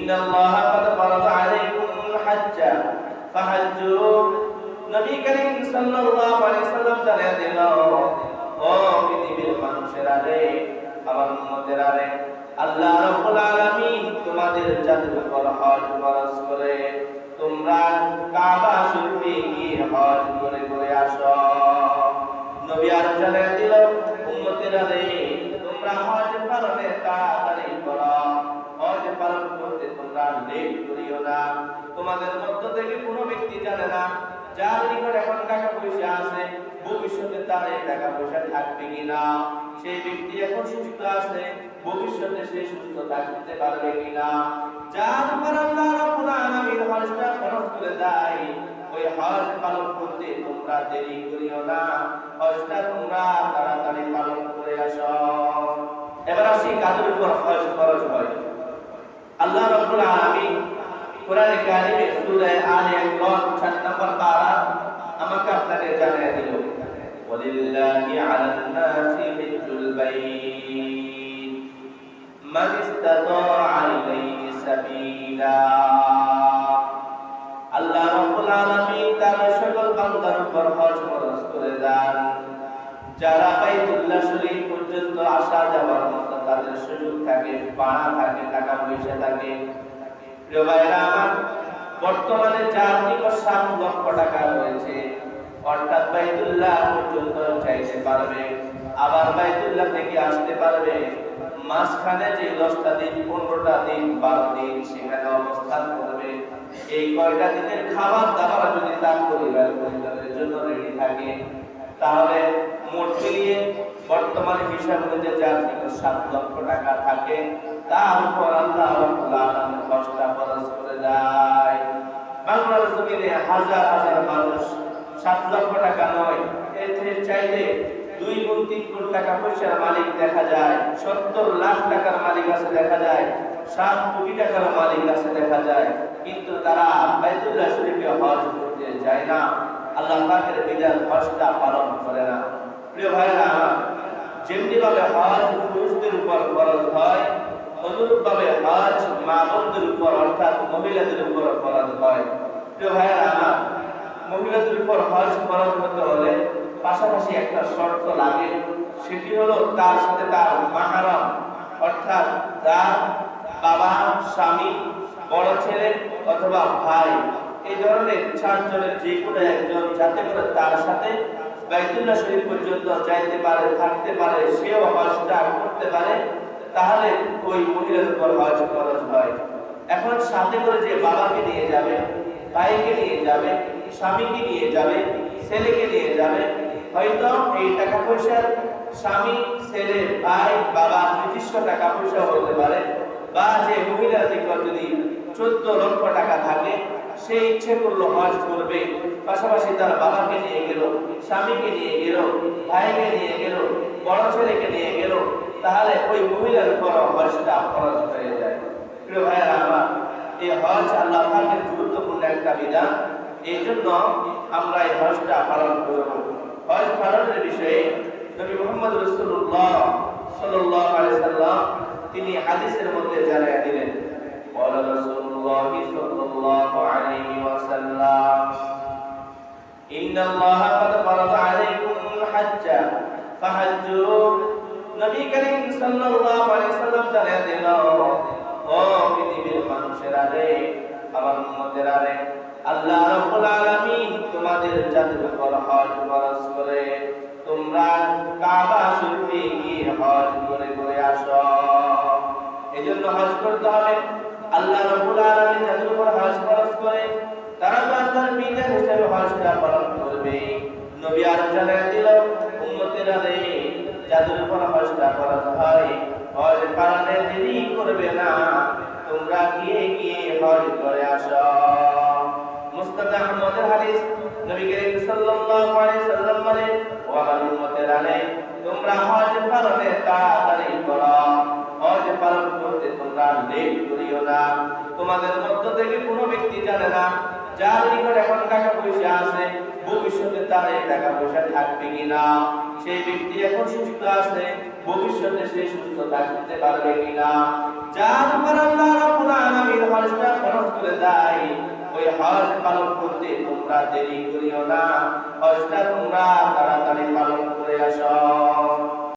ইন্নাল্লাহা ক্বাদ ফারাদা আলাইকুমুল হাজ্জা ফাহাজ্জু। নবী করিম সাল্লাল্লাহু আলাইহি সাল্লাম জানিয়ে দিল, ও পৃথিবীর মানুষেরা রে, আমার উম্মতেরা রে, আল্লাহ রাব্বুল আলামিন তোমাদের যাদের উপর হজ ফরজ করে তোমরা কাবা শরীফে গিয়ে হজ করে করে আসো। নবী আর জানিয়ে দিল, উম্মতেরা রে, তোমরা হজ পালনে তাড়াতাড়ি করো, হজ পালন করতে তোমরা লেট করিও না। তোমাদের মধ্য থেকে কোনো ব্যক্তি জানে না যার নিকট এখন টাকা পয়সা আছে ভবিষ্যতে তার এই টাকা পয়সা থাকবে কিনা, সেই ব্যক্তি এখন সুস্থ আছে ভবিষ্যতে সে সুস্থ থাকতে পারবে কিনা। যার উপর আল্লাহ রাব্বুল আলামিন হজটা ফরজ করে দেয়, ওই হজ পালন করতে তোমরা দেরি করিও না, হজটা তোমরা তাড়াতাড়ি পালন করে আসো। এবার আসি কাদের উপর হজ ফরজ হয়। আল্লাহ রাব্বুল আলামিন কোরআনে কারিমে সূরা আলে ইমরান 4 নম্বর পারা আমাকে আপনাকে জানিয়ে দিল, ওয়ালিল্লাহি আলান নাসি হিজ্জুল বাইত মান ইসতাতাআ ইলাইহি সাবিলা। আল্লাহ রাব্বুল আলামিন তার সকল বান্দার উপর হজ ফরজ করে দেন যারা বাইতুল্লাহ শরীফ পর্যন্ত আসা যাওয়ার মতো তাদের সুযোগ থাকে, পাড়া থাকে, টাকা পয়সা থাকে। প্রিয় ভাইরা আমার, বর্তমানে যার নিকট 7 লক্ষ টাকা রয়েছে, অর্থাৎ বাইতুল্লাহ পর্যন্ত যাইতে পারবে, আবার বাইতুল্লাহ থেকে আসতে পারবে, মাঝখানে যে 10টা দিন, 15টা দিন, 12 দিন সেখানে অবস্থান করবে, এই কয়টা দিনের খাবার দাবার যদি তার পরিবারের জন্য রেডি থাকে, তাহলে মোট মিলিয়ে বর্তমানে হিসাব অনুযায়ী যার নিকট 7 লক্ষ টাকা থাকে তার উপর আল্লাহ রাব্বুল আলামিন হজটা ফরজ করে দেয়। বাংলার জমিনে হাজার হাজার মানুষ 7 লক্ষ টাকা নয়, এর চাইলে 2 গুণ 3 গুণ টাকা পয়সার মালিক দেখা যায়, 70 লাখ টাকার মালিক আছে দেখা যায়, 7 কোটি টাকার মালিক আছে দেখা যায়, কিন্তু তারা বাইতুল্লাহ শরীফে হজ করতে যায় না, আল্লাহ পাকের বিধান হজটা পালন করে না। প্রিয় ভাইরা আমার, যেমনি ভাবে হজ পুরুষদের উপর ফরজ হয়, অনুরূপ ভাবে হজ মা বোনদের উপর অর্থাৎ মহিলাদের উপর ফরজ হয়। প্রিয় ভাইরা আমার, মহিলাদের উপর হজ ফরজ হতে হলে পাশাপাশি একটা শর্ত লাগে, সেটি হলো তার সাথে তার মাহরাম অর্থাৎ তার বাবা, স্বামী, বড় ছেলে অথবা ভাই, এই ধরনের 4 জনের যে কোনো একজন যাতে করে তার সাথে বাইতুল্লাহ শরীফ পর্যন্ত যাইতে পারে, থাকতে পারে, সেও হজটা করতে পারে, তাহলে ওই মহিলার উপর হজ ফরজ হয়। এখন সাথে করে যে বাবাকে নিয়ে যাবে, ভাইকে নিয়ে যাবে, স্বামীকে নিয়ে যাবে, ছেলেকে নিয়ে যাবে, হয়তো এই টাকা পয়সার স্বামী, ছেলে, ভাই, বাবা নিজস্ব টাকা পয়সা হতে পারে, বা যে মহিলার নিকট যদি 14 লক্ষ টাকা থাকে, সে ইচ্ছে করলো হজ করবে, পাশাপাশি তার বাবাকে নিয়ে গেল, স্বামীকে নিয়ে গেল, ভাইকে নিয়ে গেল, বড় ছেলেকে নিয়ে গেল, তাহলে ওই মহিলার উপর হজটা ফরজ হয়ে যায়। প্রিয় ভাইরা আমার, এই হজ আল্লাহ পাকের গুরুত্বপূর্ণ একটা বিধান, এই জন্য আমরা এই হজটা পালন করব। হজ পালনের বিষয়ে নবী মুহাম্মদ রাসূলুল্লাহ সাল্লাল্লাহু আলাইহি সাল্লাম তিনি হাদিসের মধ্যে জানিয়ে দিলেন, ওয়া রাসূলুল্লাহ সাল্লাল্লাহু আলাইহি ওয়াসাল্লাম, ইন্নাল্লাহা ক্বাদ ফারাদা আলাইকুমুল হাজ্জা ফাহাজ্জু। নবী করিম সাল্লাল্লাহু আলাইহি সাল্লাম জানিয়ে দিল, ও পৃথিবীর মানুষেরা রে, আমার উম্মতেরা রে, আল্লাহ রাব্বুল আলামিন তোমাদের যাদের উপর হজ ফরজ করে তোমরা কাবা শরীফে গিয়ে হজ করে করে আসো। এজন্য হজ করতে হবে। আল্লাহ রাব্বুল আলামিন যাদের উপর হজ ফরজ করে তারা তো আল্লাহর বিধান হিসেবে হজটা পালন করবে। নবী আর জানিয়ে দিল, উম্মতেরা রে, যাদের উপর হজটা ফরজ হয় হজ পালনে দেরি করবে না, তোমরা গিয়ে গিয়ে হজ করে আসো। মুসনাদ আহমদের হাদিস, নবী করিম সাল্লাল্লাহু আলাইহি সাল্লাম বলেন, ও আমার উম্মতেরা রে, তোমরা হজ পালনে তাড়াতাড়ি করো, হজ পালন করতে তোমরা লেট করিও না। তোমাদের মধ্য থেকে কোনো ব্যক্তি জানে না যার নিকট এখন টাকা পয়সা আছে ভবিষ্যতে তার এই টাকা পয়সা থাকবে কিনা, সেই ব্যক্তি এখন সুস্থ আছে ভবিষ্যতে সে সুস্থ থাকতে পারবে কিনা। যার উপর আল্লাহ রাব্বুল আলামিন হজটা ফরজ করে দেয়, ওই হজ পালন করতে তোমরা দেরি করিও না, হজটা তোমরা তাড়াতাড়ি পালন করে আসো।